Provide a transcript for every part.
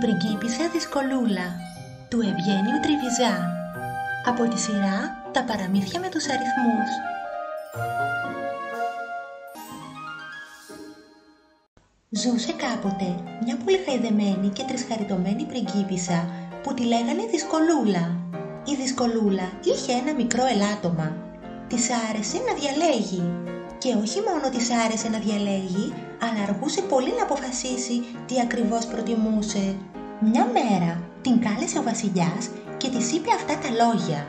πριγκίπισσα δυσκολούλα του Ευγένιου Τριβιζά από τη σειρά «Τα παραμύθια με τους αριθμούς». Ζούσε κάποτε μια πολύ χαϊδεμένη και τρισχαριτωμένη πριγκίπισσα που τη λέγανε Δυσκολούλα. Η Δυσκολούλα είχε ένα μικρό ελάττωμα. Της άρεσε να διαλέγει. Και όχι μόνο της άρεσε να διαλέγει, αλλά αργούσε πολύ να αποφασίσει τι ακριβώς προτιμούσε. Μια μέρα την κάλεσε ο βασιλιάς και της είπε αυτά τα λόγια.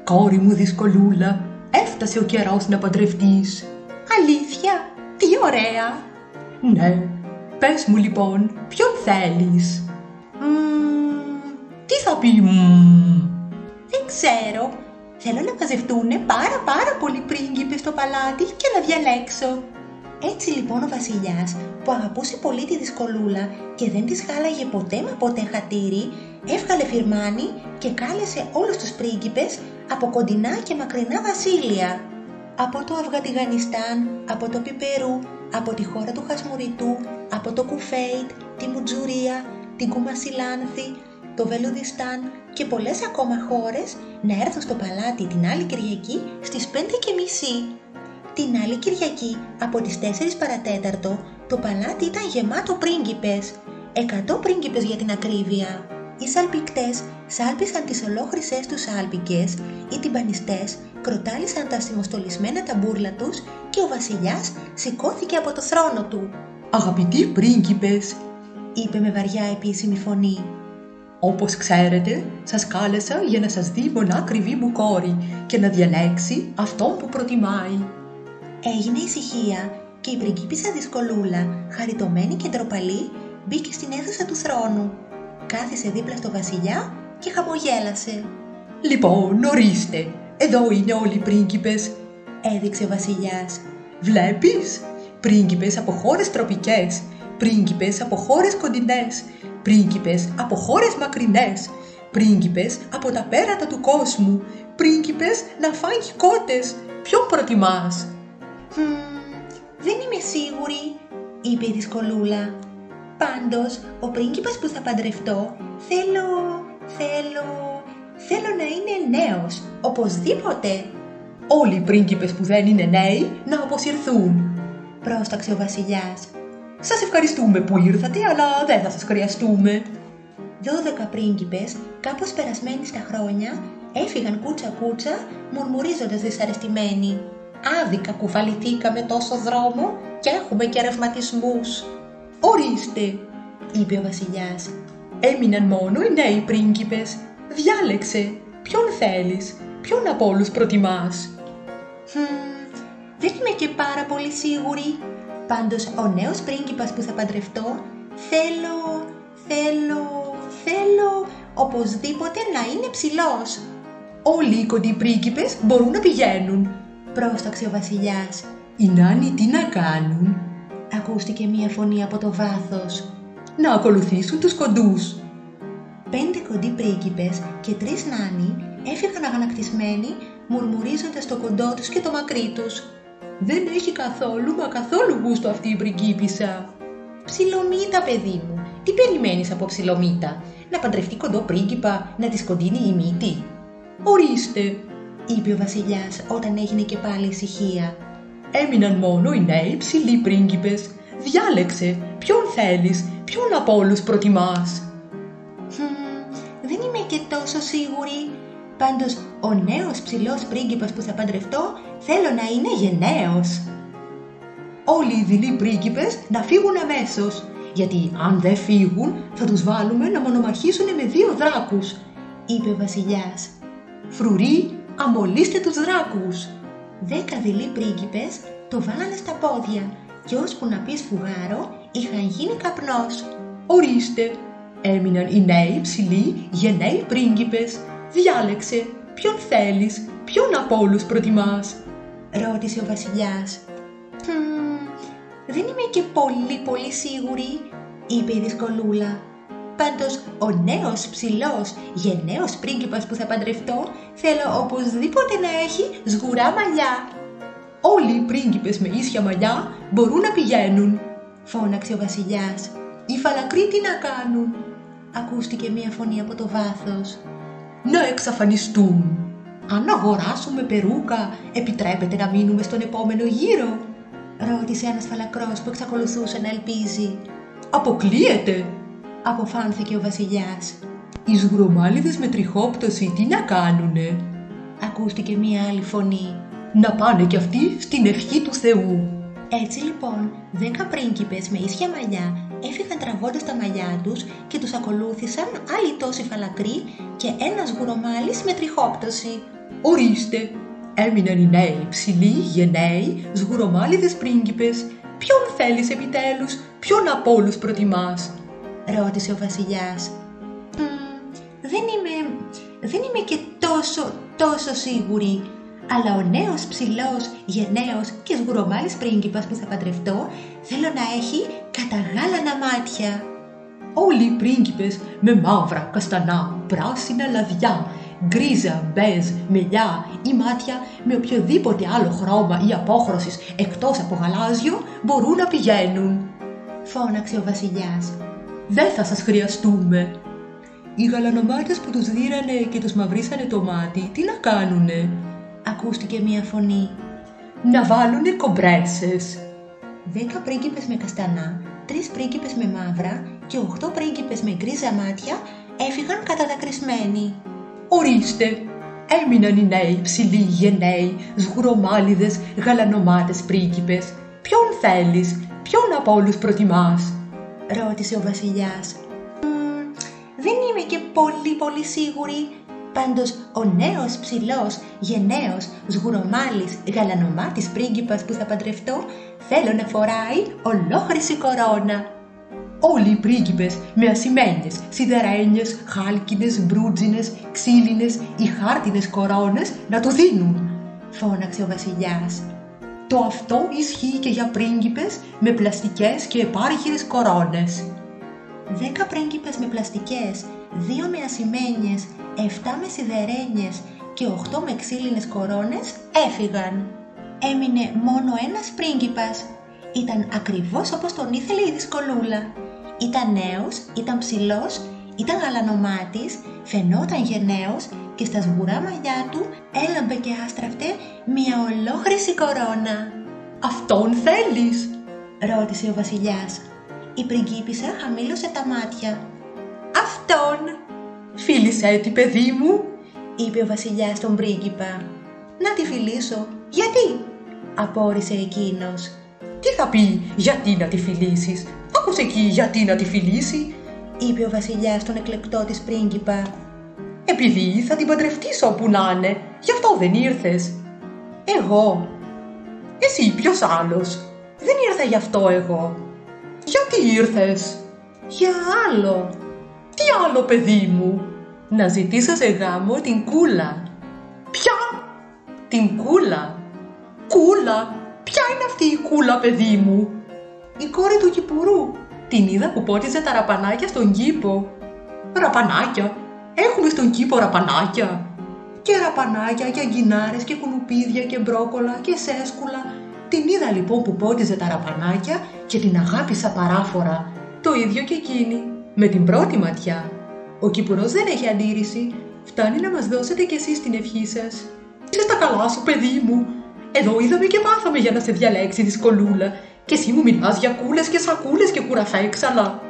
«Κόρη μου Δυσκολούλα, έφτασε ο καιρός να παντρευτείς». «Αλήθεια, τι ωραία!» «Ναι, πες μου λοιπόν, ποιον θέλεις?» Τι θα πει Δεν ξέρω. Θέλω να μαζευτούνε πάρα πολλοί πρίγκιπες στο παλάτι και να διαλέξω. Έτσι λοιπόν ο βασιλιάς, που αγαπούσε πολύ τη Δυσκολούλα και δεν της χάλαγε ποτέ μα ποτέ χατήρι, έβγαλε φιρμάνι και κάλεσε όλους τους πρίγκιπες από κοντινά και μακρινά βασίλεια. Από το Αφγαντιγανιστάν, από το Πιπερού, από τη χώρα του Χασμουριτού, από το Κουφέιτ, τη Μουτζουρία, την Κουμασιλάνθη, το Βελουδιστάν και πολλές ακόμα χώρες να έρθουν στο παλάτι την άλλη Κυριακή στις 5:30. Την άλλη Κυριακή από τις 4 παρατέταρτο το παλάτι ήταν γεμάτο πρίγκιπες, 100 πρίγκιπες για την ακρίβεια. Οι σαλπικτές σάλπισαν τις ολόχρυσες τους σάλπικες, οι τυμπανιστές κροτάλισαν τα σημοστολισμένα ταμπούρλα τους και ο βασιλιάς σηκώθηκε από το θρόνο του. «Αγαπητοί πρίγκιπες», είπε με βαριά επίσημη φωνή, «όπως ξέρετε, σας κάλεσα για να σας δει μονάκριβή μου κόρη και να διαλέξει αυτόν που προτιμάει». Έγινε ησυχία και η πριγκίπισσα Δυσκολούλα, χαριτωμένη και ντροπαλή, μπήκε στην αίθουσα του θρόνου. Κάθισε δίπλα στο βασιλιά και χαμογέλασε. «Λοιπόν, ορίστε, εδώ είναι όλοι οι πρίγκιπες», έδειξε ο βασιλιάς. «Βλέπεις, πρίγκιπες από χώρες τροπικές, πρίγκιπες από χώρες κοντινές, πρίγκιπες από χώρες μακρινές, πρίγκιπες από τα πέρατα του κόσμου, πρίγκιπες να φάνε κότες. Ποιον προτιμάς?» Δεν είμαι σίγουρη, είπε η Δυσκολούλα. Πάντως, ο πρίγκιπας που θα παντρευτώ θέλω να είναι νέος, οπωσδήποτε. «Όλοι οι πρίγκιπες που δεν είναι νέοι να αποσυρθούν», πρόσταξε ο βασιλιάς. «Σας ευχαριστούμε που ήρθατε, αλλά δεν θα σας χρειαστούμε». 12 πρίγκιπες, κάπως περασμένοι στα χρόνια, έφυγαν κούτσα-κούτσα, μουρμουρίζοντας δυσαρεστημένοι. «Άδικα κουβαληθήκαμε τόσο δρόμο και έχουμε και ρευματισμούς». «Ορίστε», είπε ο βασιλιάς, «έμειναν μόνο οι νέοι πρίγκιπες. Διάλεξε, ποιον θέλεις, ποιον από όλους προτιμάς?» Δεν είμαι και πάρα πολύ σίγουρη. Πάντως ο νέος πρίγκιπας που θα παντρευτώ θέλω οπωσδήποτε να είναι ψηλός. «Όλοι οι κοντοί πρίγκιπες μπορούν να πηγαίνουν», πρόσταξε ο βασιλιάς. «Οι νάνοι τι να κάνουν?» ακούστηκε μία φωνή από το βάθος. «Να ακολουθήσουν τους κοντούς». 5 κοντοί πρίγκιπες και 3 νάνοι έφυγαν αγανακτισμένοι, μουρμουρίζοντας το κοντό τους και το μακρύ τους. «Δεν έχει καθόλου γούστο αυτή η πριγκίπισσα». «Ψιλομύτα, παιδί μου, τι περιμένεις από ψιλομύτα? Να παντρευτεί κοντό πρίγκιπα, να της κοντίνει η μύτη?» «Ορίστε», είπε ο βασιλιάς όταν έγινε και πάλι ησυχία. «Έμειναν μόνο οι νέοι ψηλοί πρίγκιπες. Διάλεξε, ποιον θέλεις, ποιον από όλους προτιμάς?» Δεν είμαι και τόσο σίγουρη. Πάντως, ο νέος ψηλός πρίγκιπας που θα παντρευτώ θέλω να είναι γενναίος. «Όλοι οι δειλοί πρίγκιπες να φύγουν αμέσως, γιατί αν δεν φύγουν θα τους βάλουμε να μονομαχήσουν με 2 δράκους», είπε ο βασιλιάς. «Φρουροί, αμολύστε τους δράκους». 10 δειλοί πρίγκιπες το βάλανε στα πόδια και ώσπου να πει σφουγγάρο είχαν γίνει καπνός. «Ορίστε, έμειναν οι νέοι ψηλοί γενναίοι πρίγκιπες. Διάλεξε, ποιον θέλεις, ποιον από όλους προτιμάς?» ρώτησε ο βασιλιάς. Δεν είμαι και πολύ σίγουρη, είπε η Δυσκολούλα. Πάντως, ο νέος ψηλός γενναίος πρίγκιπας που θα παντρευτώ θέλω οπωσδήποτε να έχει σγουρά μαλλιά. «Όλοι οι πρίγκιπες με ίσια μαλλιά μπορούν να πηγαίνουν», φώναξε ο βασιλιάς. «Οι φαλακροί τι να κάνουν?» ακούστηκε μία φωνή από το βάθος. Να εξαφανιστούν. Αν αγοράσουμε περούκα, επιτρέπεται να μείνουμε στον επόμενο γύρο? Ρώτησε ένας φαλακρός που εξακολουθούσε να ελπίζει. Αποκλείεται, αποφάνθηκε ο βασιλιάς. Οι σγουρομάλιδες με τριχόπτωση τι να κάνουνε? Ακούστηκε μία άλλη φωνή. Να πάνε κι αυτοί στην ευχή του Θεού. Έτσι λοιπόν, 10 πρίγκιπες με ίσια μαλλιά έφυγαν τραβώντας τα μαλλιά τους και τους ακολούθησαν άλλοι τόσοι φαλακροί και ένας γουρομάλης με τριχόπτωση. Ορίστε, έμειναν οι νέοι, ψηλοί, γενναίοι, σγουρομάλιδες πρίγκιπες. Ποιον θέλεις επιτέλους, ποιον από όλους προτιμάς? Ρώτησε ο βασιλιάς. Δεν είμαι και τόσο σίγουρη, αλλά ο νέος ψηλός, γενναίος και σγουρομάλης πρίγκιπας που θα παντρευτώ θέλω να έχει καταγάλανα μάτια. Όλοι οι πρίγκιπες με μαύρα, καστανά, πράσινα λαδιά, γκρίζα, μπέζ, μελιά ή μάτια με οποιοδήποτε άλλο χρώμα ή απόχρωσης εκτός από γαλάζιο μπορούν να πηγαίνουν, φώναξε ο βασιλιάς. Δεν θα σας χρειαστούμε. Οι γαλανομάτες που τους δίρανε και τους μαυρίσανε το μάτι, τι να κάνουνε? Ακούστηκε μία φωνή. Να βάλουνε κομπρέσες. 10 πρίγκιπες με καστανά, 3 πρίγκιπες με μαύρα και 8 πρίγκιπες με γκρίζα μάτια έφυγαν καταδακρισμένοι. Ορίστε, έμειναν οι νέοι, ψηλοί, γενναίοι, σγουρομάλιδες, γαλανομάτες πρίγκιπες. Ποιον θέλεις, ποιον από όλους προτιμάς? Ρώτησε ο βασιλιάς. Δεν είμαι και πολύ σίγουρη. Πάντως ο νέος ψηλός, γενναίος, σγουρομάλης, γαλανομάτης πρίγκιπας που θα παντρευτώ θέλω να φοράει ολόχρυση κορώνα. Όλοι οι πρίγκιπες με ασημένιες, σιδερένιες, χάλκινες, μπρούτζινες, ξύλινες ή χάρτινες κορώνες να του δίνουν, φώναξε ο βασιλιάς. Το αυτό ισχύει και για πρίγκιπες με πλαστικές και επάρχυρες κορώνες. 10 πρίγκιπες με πλαστικές, 2 με ασημένιες, 7 με σιδερένιες και 8 με ξύλινες κορώνες έφυγαν. Έμεινε μόνο ένας πρίγκιπας. Ήταν ακριβώς όπως τον ήθελε η δυσκολούλα. Ήταν νέος, ήταν ψηλός, ήταν γαλανομάτης, φαινόταν γενναίος και στα σγουρά μαλλιά του έλαμπε και άστραφτε μια ολόχρυση κορώνα. «Αυτόν θέλεις?» ρώτησε ο βασιλιάς. Η πριγκίπισσα χαμήλωσε τα μάτια. «Αυτόν!» «Φίλησέ τη, παιδί μου», είπε ο βασιλιάς στον πρίγκιπα. «Να τη φιλήσω, γιατί?» απόρρισε εκείνος. «Τι θα πει γιατί να τη φιλήσεις? Άκουσε εκεί γιατί να τη φιλήσει», είπε ο βασιλιάς στον εκλεκτό της πρίγκιπα. «Επειδή θα την παντρευτείς όπου να είναι, γι' αυτό δεν ήρθες?» «Εγώ?» «Εσύ ποιος άλλος? Δεν ήρθα γι' αυτό εγώ». «Γιατί ήρθες?» «Για άλλο». «Τι άλλο, παιδί μου?» «Να ζητήσω σε γάμο την Κούλα». «Ποια?» «Την Κούλα». «Κούλα? Ποια είναι αυτή η Κούλα, παιδί μου?» «Η κόρη του Κυπουρού. Την είδα που πότιζε τα ραπανάκια στον κήπο». «Ραπανάκια? Έχουμε στον κήπο ραπανάκια?» «Και ραπανάκια και αγκινάρες και κουνουπίδια και μπρόκολα και σέσκουλα». Την είδα λοιπόν που πότιζε τα ραπανάκια και την αγάπησα παράφορα. Το ίδιο και εκείνη, με την πρώτη ματιά. Ο Κυπουρός δεν έχει αντίρρηση. Φτάνει να μας δώσετε κι εσείς την ευχή σας. «Είσαι στα καλά σου, παιδί μου. Εδώ είδαμε και μάθαμε για να σε διαλέξει δυσκολούλα. Και εσύ μου μιλάς για κούλες και σακούλες και κουραφέξαλα».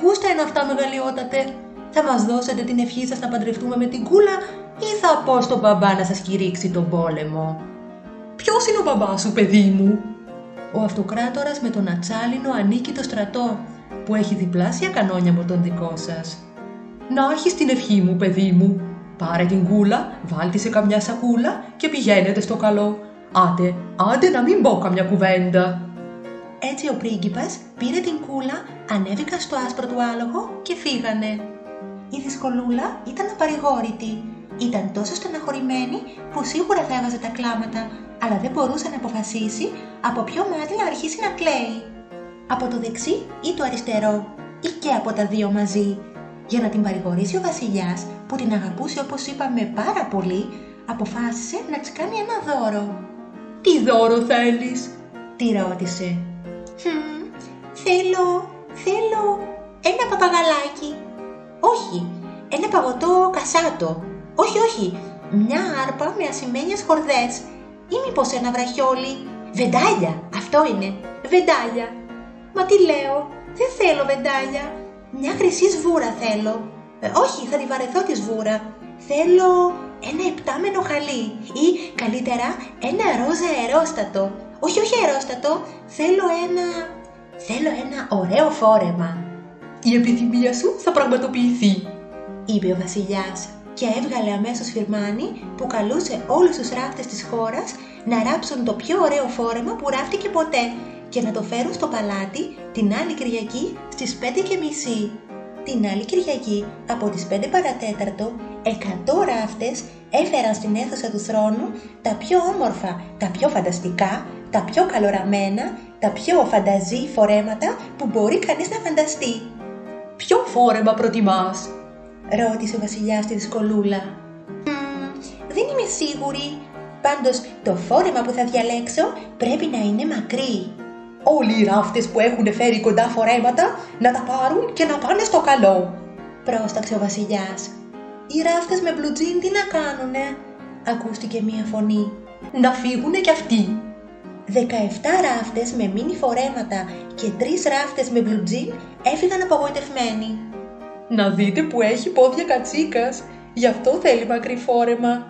Γούστα είναι αυτά, μεγαλειότατε. Θα μας δώσετε την ευχή σας να παντρευτούμε με την Κούλα ή θα πω στον μπαμπά να σας κηρύξει τον πόλεμο?» «Ποιος είναι ο μπαμπάς σου, παιδί μου?» «Ο αυτοκράτορας με τον ατσάλινο ανίκητο στρατό, που έχει διπλάσια κανόνια από τον δικό σας». «Να έχεις την ευχή μου, παιδί μου. Πάρε την Κούλα, βάλ' τη σε καμιά σακούλα και πηγαίνετε στο καλό. Άντε να μην πω καμιά κουβέντα». Έτσι ο πρίγκιπας πήρε την Κούλα, ανέβηκαν στο άσπρο του άλογο και φύγανε. Η δυσκολούλα ήταν απαρηγόρητη. Ήταν τόσο στεναχωρημένη που σίγουρα θα έβαζε τα κλάματα, αλλά δεν μπορούσε να αποφασίσει από ποιο μάτι να αρχίσει να κλαίει. Από το δεξί ή το αριστερό, ή και από τα δύο μαζί. Για να την παρηγορήσει ο βασιλιάς, που την αγαπούσε όπως είπαμε πάρα πολύ, αποφάσισε να της κάνει ένα δώρο. «Τι δώρο θέλεις?» τη ρώτησε. Θέλω ένα παπαγαλάκι», Όχι, ένα παγωτό κασάτο. Όχι, μια άρπα με ασημένιες χορδές. Ή μήπως ένα βραχιόλι? Βεντάλια, αυτό είναι, βεντάλια. Μα τι λέω, δεν θέλω βεντάλια. Μια χρυσή σβούρα θέλω. Όχι, θα τη βαρεθώ τη σβούρα. Θέλω ένα επτάμενο χαλί ή καλύτερα ένα ρόζα αερόστατο. Όχι αερόστατο, θέλω ένα ωραίο φόρεμα. Η επιθυμία σου θα πραγματοποιηθεί, είπε ο βασιλιάς και έβγαλε αμέσως φιρμάνι που καλούσε όλους τους ράφτες της χώρας να ράψουν το πιο ωραίο φόρεμα που ράφτηκε ποτέ και να το φέρουν στο παλάτι την άλλη Κυριακή στις 5:30. Την άλλη Κυριακή από τις 5 παρατέταρτο 100 ράφτες έφεραν στην αίθουσα του θρόνου τα πιο όμορφα, τα πιο φανταστικά, τα πιο καλοραμένα, τα πιο φανταζή φορέματα που μπορεί κανείς να φανταστεί. «Ποιο φόρεμα προτιμάς?» ρώτησε ο βασιλιάς τη δυσκολούλα. Δεν είμαι σίγουρη. Πάντως το φόρεμα που θα διαλέξω πρέπει να είναι μακρύ. Όλοι οι ράφτες που έχουν φέρει κοντά φορέματα να τα πάρουν και να πάνε στο καλό, πρόσταξε ο βασιλιάς. Οι ράφτες με μπλουτζίν τι να κάνουνε? Ακούστηκε μία φωνή. Να φύγουνε κι αυτοί. 17 ράφτες με μίνι φορέματα και 3 ράφτες με μπλουτζίν έφυγαν απογοητευμένοι. Να δείτε που έχει πόδια κατσίκας, γι' αυτό θέλει μακρύ φόρεμα,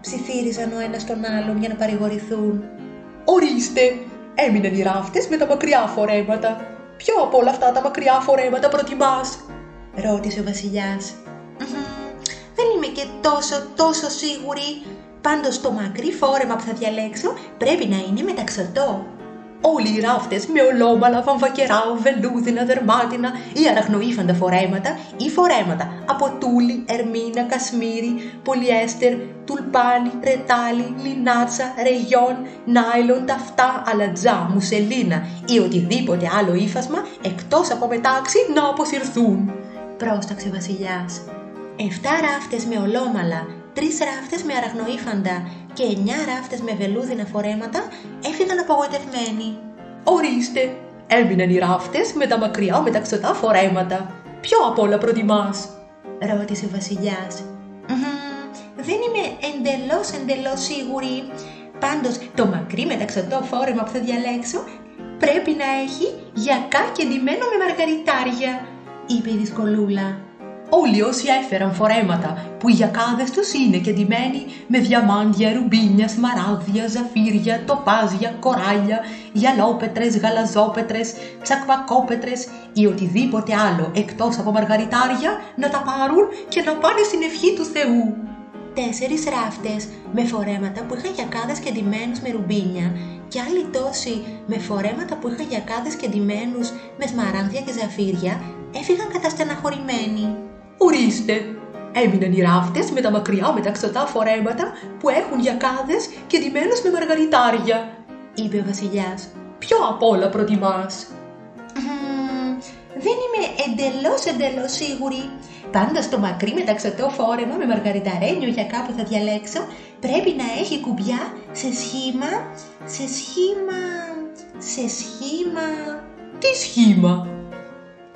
ψιθύριζαν ο ένας τον άλλον για να παρηγορηθούν. Ορίστε, έμειναν οι ράφτες με τα μακριά φορέματα. Ποιο από όλα αυτά τα μακριά φορέματα προτιμάς? ρώτησε ο βασιλιάς. Δεν είμαι και τόσο σίγουρη. Πάντως το μακρύ φόρεμα που θα διαλέξω πρέπει να είναι μεταξωτό. Όλοι οι ράφτες με ολόμαλα, βαμβακερά, βελούδινα, δερμάτινα ή αραχνοήφαντα φορέματα ή φορέματα από τούλι, ερμήνα, κασμίρι, πολυέστερ, τουλπάνι, ρετάλι, λινάτσα, ρεγιόν, નાιλον, ταφτά, αλατζά, μουσελίνα ή οτιδήποτε άλλο ύφασμα εκτός από μετάξι να αποσυρθούν, πρόσταξε ο βασιλιάς. 7 ράφτες με ολόμαλα, 3 ράφτες με αραχνοήφαντα και 9 ράφτες με βελούδινα φορέματα έφυγαν απογοητευμένοι. Ορίστε, έμειναν οι ράφτες με τα μακριά μεταξωτά φορέματα. Ποιο απ' όλα προτιμάς? ρώτησε ο βασιλιάς. Δεν είμαι εντελώς σίγουρη. Πάντως το μακρύ μεταξωτό φόρεμα που θα διαλέξω πρέπει να έχει γιακά και ντυμένο με μαργαριτάρια, είπε η δυσκολούλα. Όλοι όσοι έφεραν φορέματα που οι γιακάδες τους είναι και ντυμένοι με διαμάντια, ρουμπίνια, σμαράγδια, ζαφύρια, τοπάζια, κοράλια, γυαλόπετρες, γαλαζόπετρες, τσακμακόπετρες ή οτιδήποτε άλλο εκτός από μαργαριτάρια να τα πάρουν και να πάνε στην ευχή του Θεού. 4 ράφτες με φορέματα που είχαν γιακάδες και ντυμένους με ρουμπίνια και άλλοι τόσοι με φορέματα που είχαν γιακάδες και ντυμένους με σμαράγδια και ζαφύρια έφυγαν καταστεναχωρημένοι. Ορίστε, έμειναν οι ράφτες με τα μακριά μεταξωτά φορέματα που έχουν γιακάδες και ντυμένους με μαργαριτάρια, είπε ο βασιλιάς. Ποιο απ' όλα προτιμάς? Δεν είμαι εντελώς σίγουρη. Πάντως το μακρύ μεταξωτό φόρεμα με μαργαριταρένιο γιακά που θα διαλέξω πρέπει να έχει κουμπιά σε σχήμα... Τι σχήμα?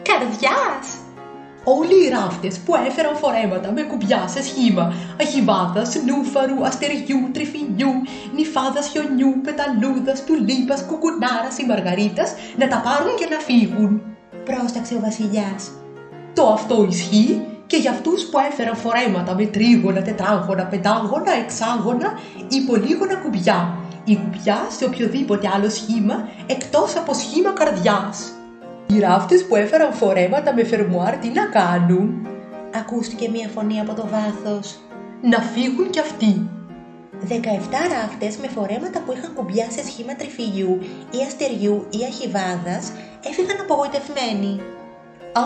Καρδιάς. Όλοι οι ράφτες που έφεραν φορέματα με κουμπιά σε σχήμα αχιβάδας, νούφαρου, αστεριού, τριφυνιού, νυφάδας, χιονιού, πεταλούδας, τουλίπας, κουκουνάρας ή μαργαρίτας να τα πάρουν και να φύγουν, πρόσταξε ο βασιλιάς. Το αυτό ισχύει και για αυτούς που έφεραν φορέματα με τρίγωνα, τετράγωνα, πεντάγωνα, εξάγωνα ή πολύγωνα κουμπιά ή κουμπιά σε οποιοδήποτε άλλο σχήμα εκτός από σχήμα καρδιάς. Οι ράφτες που έφεραν φορέματα με φερμουάρ τι να κάνουν? Ακούστηκε μία φωνή από το βάθος. Να φύγουν κι αυτοί. 17 ράφτες με φορέματα που είχαν κουμπιά σε σχήμα τριφυλιού ή αστεριού ή αχιβάδας έφυγαν απογοητευμένοι.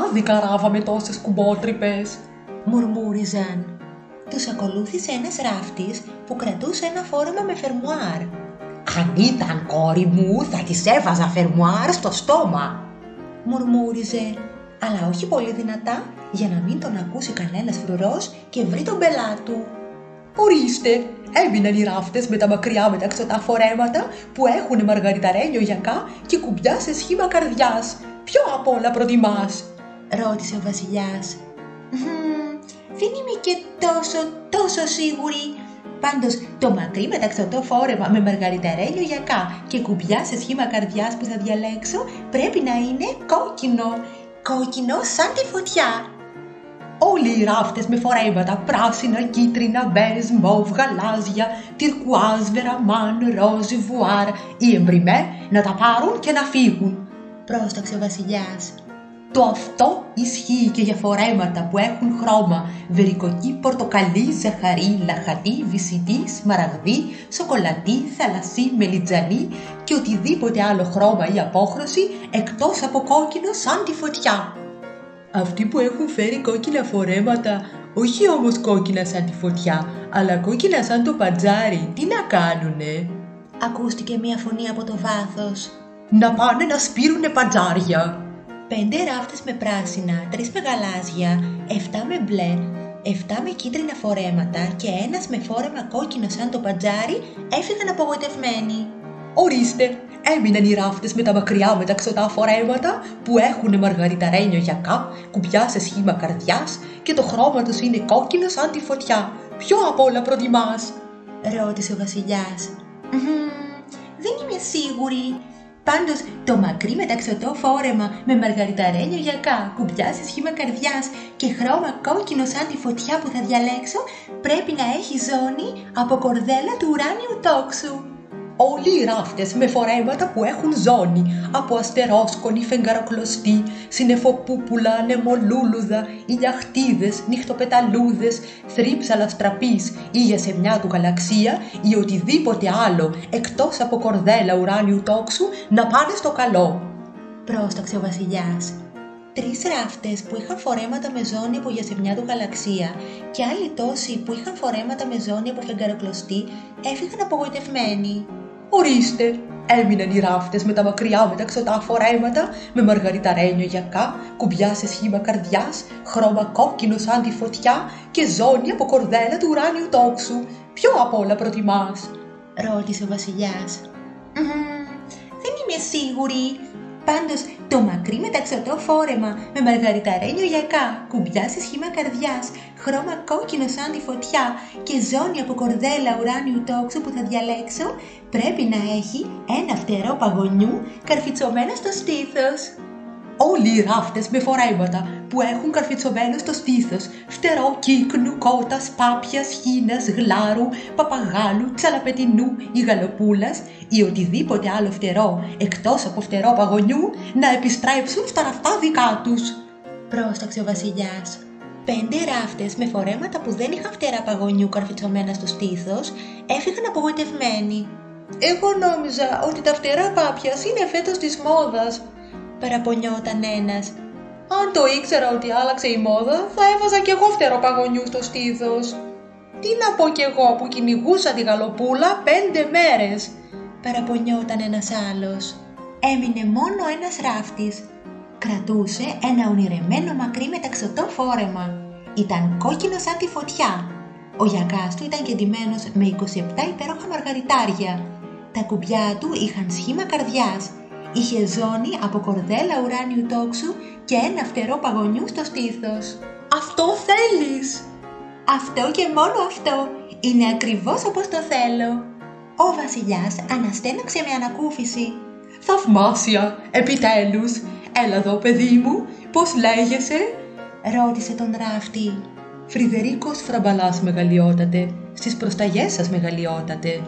Άδικα ράβαμε τόσες κουμπότρυπες, μουρμούριζαν. Τους ακολούθησε ένας ράφτης που κρατούσε ένα φόρεμα με φερμουάρ. Αν ήταν κόρη μου θα της έβαζα φερμουάρ στο στόμα, μουρμούριζε, αλλά όχι πολύ δυνατά για να μην τον ακούσει κανένας φρουρός και βρει τον πελά του. Ορίστε, έμειναν οι ράφτες με τα μακριά μεταξωτά φορέματα που έχουν μαργαριταρένιο γιακά και κουμπιά σε σχήμα καρδιάς. Ποιο απ' όλα προτιμάς? ρώτησε ο βασιλιάς. Δεν είμαι και τόσο σίγουρη. Πάντως, το μακρύ μεταξωτό φόρεμα με μαργαριταρέλιο γιακά και κουμπιά σε σχήμα καρδιάς που θα διαλέξω πρέπει να είναι κόκκινο. Κόκκινο σαν τη φωτιά. Όλοι οι ράφτες με φορέματα πράσινα, κίτρινα, μπέζ, μοβ, γαλάζια, τυρκουάζ, βεραμάν, ροζ, βουάρ ή εμπριμέ να τα πάρουν και να φύγουν, πρόσταξε ο βασιλιάς. Το αυτό ισχύει και για φορέματα που έχουν χρώμα βερικοκί, πορτοκαλί, ζαχαρί, λαχανί, βυσιτή, σμαραγδί, σοκολατί, θαλασσί, μελιτζανί και οτιδήποτε άλλο χρώμα ή απόχρωση εκτός από κόκκινο σαν τη φωτιά. Αυτοί που έχουν φέρει κόκκινα φορέματα, όχι όμως κόκκινα σαν τη φωτιά, αλλά κόκκινα σαν το παντζάρι, τι να κάνουνε? Ακούστηκε μία φωνή από το βάθος. Να πάνε να σπείρουνε παντζάρια. 5 ράφτες με πράσινα, 3 με γαλάζια, 7 με μπλε, 7 με κίτρινα φορέματα και ένας με φόρεμα κόκκινο σαν το παντζάρι έφυγαν απογοητευμένοι. Ορίστε, έμειναν οι ράφτες με τα μακριά μεταξωτά φορέματα που έχουν μαργαριταρένιο γιακά, κουμπιά σε σχήμα καρδιάς και το χρώμα τους είναι κόκκινο σαν τη φωτιά. Ποιο απ' όλα προτιμάς? Ρώτησε ο βασιλιάς. Δεν είμαι σίγουρη. Πάντως, το μακρύ μεταξωτό φόρεμα με μαργαριταρένιο γιακά, κουμπιά σε σχήμα καρδιάς και χρώμα κόκκινο σαν τη φωτιά που θα διαλέξω πρέπει να έχει ζώνη από κορδέλα του ουράνιου τόξου. Όλοι οι ράφτες με φορέματα που έχουν ζώνη από αστερόσκονη, φεγγαροκλωστή, συννεφοπούπουλα, ανεμολούλουδα, ηλιαχτίδες, νυχτοπεταλούδες, θρύψαλα στραπής ή γιασεμιά του γαλαξία ή οτιδήποτε άλλο εκτός από κορδέλα ουράνιου τόξου να πάνε στο καλό, πρόσταξε ο βασιλιάς. 3 ράφτες που είχαν φορέματα με ζώνη από γιασεμιά του γαλαξία και άλλοι τόσοι που είχαν φορέματα με ζώνη από φεγγαροκλωστή έφυγαν απογοητευμένοι. Ορίστε, έμειναν οι ράφτες με τα μακριά μεταξωτά φορέματα με μαργαριταρένιο γιακά, κουμπιά σε σχήμα καρδιάς, χρώμα κόκκινο σαν τη φωτιά και ζώνη από κορδέλα του ουράνιου τόξου. Ποιο απ' όλα προτιμάς? Ρώτησε ο βασιλιάς. Δεν είμαι σίγουρη. Πάντως, το μακρύ μεταξωτό φόρεμα με μαργαριταρένιο γιακά, κουμπιά σε σχήμα καρδιάς, χρώμα κόκκινο σαν τη φωτιά και ζώνη από κορδέλα ουράνιου τόξου που θα διαλέξω πρέπει να έχει ένα φτερό παγωνιού καρφιτσωμένο στο στήθος. Όλοι οι ράφτες με φορέματα που έχουν καρφιτσωμένο στο στήθος φτερό κύκνου, κότας, πάπιας, χίνας, γλάρου, παπαγάλου, τσαλαπετινού ή γαλοπούλας ή οτιδήποτε άλλο φτερό εκτός από φτερό παγωνιού να επιστρέψουν στα ραφτά δικά τους, πρόσταξε ο βασιλιάς. 5 ράφτες με φορέματα που δεν είχαν φτερά παγωνιού καρφιτσωμένα στο στήθος έφυγαν απογοητευμένοι. Εγώ νόμιζα ότι τα φτερά πάπιας είναι φέτος της μόδας, παραπονιόταν ένας. Αν το ήξερα ότι άλλαξε η μόδα, θα έβαζα κι εγώ φτερό παγωνιού στο στήθος. Τι να πω κι εγώ που κυνηγούσα τη γαλοπούλα 5 μέρες, παραπονιόταν ένας άλλος. Έμεινε μόνο ένας ράφτης. Κρατούσε ένα ονειρεμένο μακρύ μεταξωτό φόρεμα. Ήταν κόκκινο σαν τη φωτιά. Ο γιακάς του ήταν κεντυμένος με 27 υπέροχα μαργαριτάρια. Τα κουμπιά του είχαν σχήμα καρδιάς. Είχε ζώνη από κορδέλα ουράνιου τόξου και ένα φτερό παγωνιού στο στήθος. Αυτό θέλεις? Αυτό και μόνο αυτό. Είναι ακριβώς όπως το θέλω. Ο βασιλιάς αναστέναξε με ανακούφιση. Θαυμάσια, επιτέλους. Έλα εδώ, παιδί μου, πώς λέγεσαι? Ρώτησε τον ράφτη. Φρυδερίκος Φραμπαλάς, μεγαλειότατε. Στις προσταγές σας, μεγαλειότατε.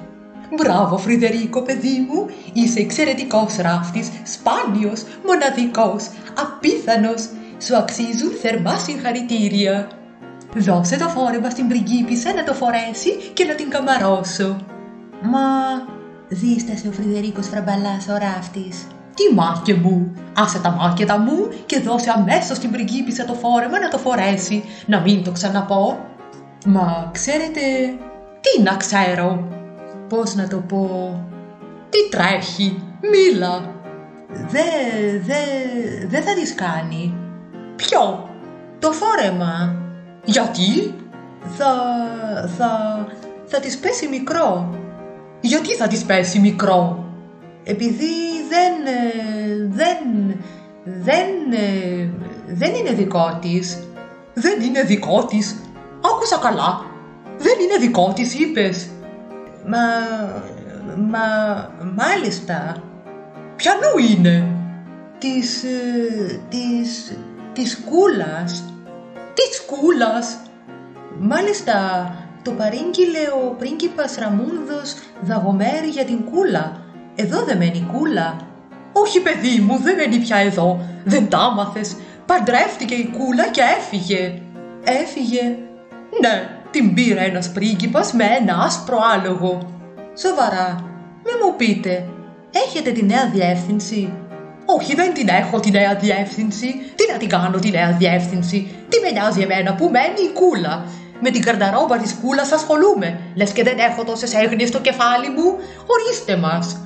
Μπράβο, Φρυδερίκο, παιδί μου, είσαι εξαιρετικός ράφτης, σπάνιος, μοναδικός, απίθανος. Σου αξίζουν θερμά συγχαρητήρια. Δώσε το φόρεμα στην πριγκίπισσα να το φορέσει και να την καμαρώσω. Μα... δίστασε ο Φρυδερίκος Φραμπαλάς ο ράφτης. Τι μάκε μου, άσε τα μάκετα μου και δώσε αμέσως στην πριγκίπισσα το φόρεμα να το φορέσει, να μην το ξαναπώ. Μα ξέρετε, τι να ξέρω, πώς να το πω, τι τρέχει, μίλα. Δε θα της κάνει. Ποιο? Το φόρεμα. Γιατί? Θα της πέσει μικρό. Γιατί θα της πέσει μικρό? Επειδή δεν δεν είναι δικό της. Δεν είναι δικό της. Άκουσα καλά. Δεν είναι δικό της, είπες. Μάλιστα. Ποιανού είναι? Της Κούλας. Της Κούλας? Μάλιστα, το παρήγγειλε ο πρίγκιπας Ραμούνδος Δαγομέρ για την Κούλα. Εδώ δεν μένει η Κούλα. Όχι, παιδί μου, δεν μένει πια εδώ. Δεν τα άμαθες. Παντρεύτηκε η Κούλα και έφυγε. Έφυγε? Ναι, την πήρε ένας πρίγκιπας με ένα άσπρο άλογο. Σοβαρά? Μη μου πείτε, έχετε τη νέα διεύθυνση? Όχι, δεν την έχω τη νέα διεύθυνση. Τι να την κάνω τη νέα διεύθυνση? Τι με νοιάζει εμένα που μένει η Κούλα? Με την καρνταρόμπα της Κούλας ασχολούμαι. Λες και δεν έχω τόσες έγνοιες στο κεφάλι μου. Ορίστε μας.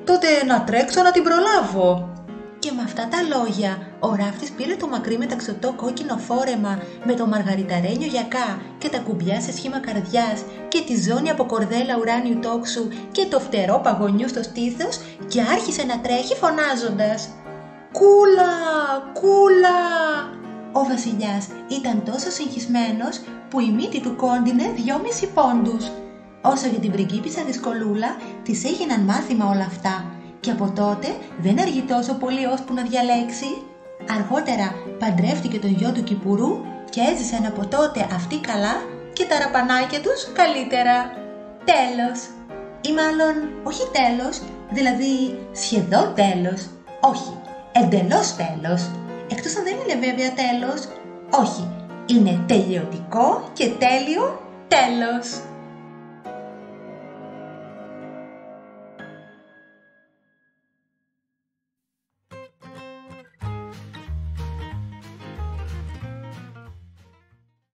Τότε να τρέξω να την προλάβω. Και με αυτά τα λόγια, ο ράφτης πήρε το μακρύ μεταξωτό κόκκινο φόρεμα με το μαργαριταρένιο γιακά και τα κουμπιά σε σχήμα καρδιάς και τη ζώνη από κορδέλα ουράνιου τόξου και το φτερό παγωνιού στο στήθος και άρχισε να τρέχει φωνάζοντας «Κούλα! Κούλα!». Ο βασιλιάς ήταν τόσο συγχυσμένος που η μύτη του κόντινε 2,5 πόντους. Όσο για την πριγκίπισσα δυσκολούλα, της έγιναν μάθημα όλα αυτά και από τότε δεν αργεί τόσο πολύ ώσπου να διαλέξει. Αργότερα παντρεύτηκε τον γιο του Κυπουρού και έζησαν από τότε αυτοί καλά και τα ραπανάκια τους καλύτερα. Τέλος. Ή μάλλον όχι τέλος, δηλαδή σχεδόν τέλος. Όχι, εντελώς τέλος. Εκτός αν δεν είναι βέβαια τέλος. Όχι, είναι τελειωτικό και τέλειο τέλος.